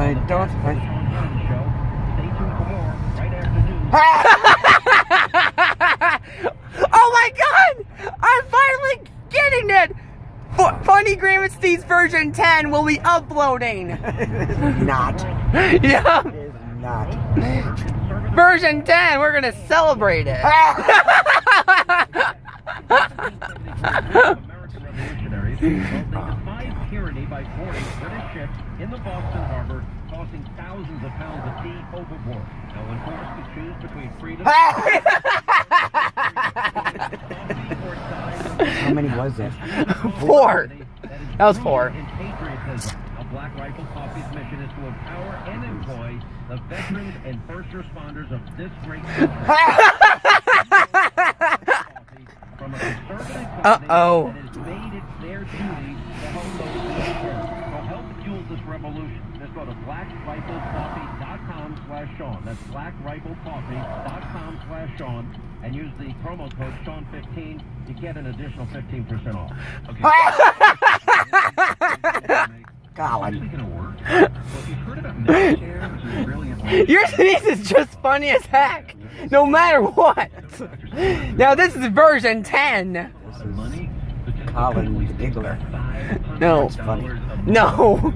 I don't. Oh my God! I'm finally getting it. Funny Graham and Steve's version 10 will be uploading. Not. Yeah. It is not. Version 10, we're gonna celebrate it. Tyranny by boarding British ships in the Boston Harbor, causing thousands of pounds of tea overboard. Now, when forced to choose between freedom. How many was it? 4. That was 4. Black Rifle Coffee's mission is to empower and employ the veterans and first responders of this great country. From a conservative company that has made it their duty to help those who serve. So help fuel this revolution. Just go to blackriflecoffee.com/Sean. That's blackriflecoffee.com/Sean. And use the promo code Sean15 to get an additional 15% off. Okay. Colin. Your sneeze is just funny as heck, no matter what. Now this is version 10. This is Colin the Giggler. No. That's funny. No.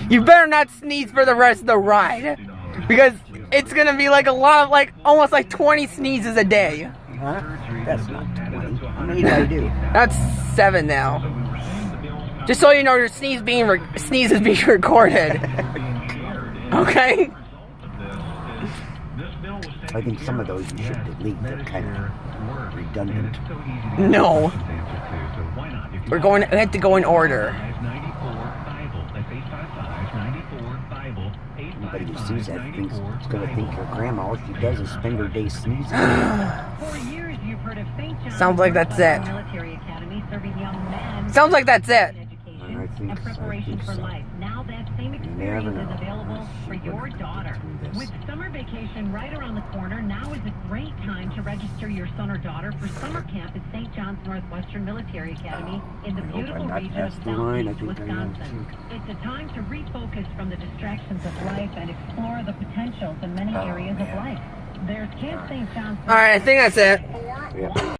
You better not sneeze for the rest of the ride, because it's gonna be like a lot of almost like 20 sneezes a day. Huh? That's not 20. How many did I do? That's 7 now. Just so you know, your sneeze is being recorded. Okay. I think some of those you should delete. They're kind of redundant. No. We have to go in order. Anybody who sees that thinks it's going to think your grandma. All she does is spend her day sneezing. Sounds like that's it. Sounds like that's it. I think so. Now that same experience is available for your daughter. With summer vacation right around the corner, now is a great time to register your son or daughter for summer camp at St. John's Northwestern Military Academy in the beautiful region of Southeast Wisconsin. It's a time to refocus from the distractions of life and explore the potentials in many areas of life. There's Camp St. John's. All right, I think that's it. Yeah.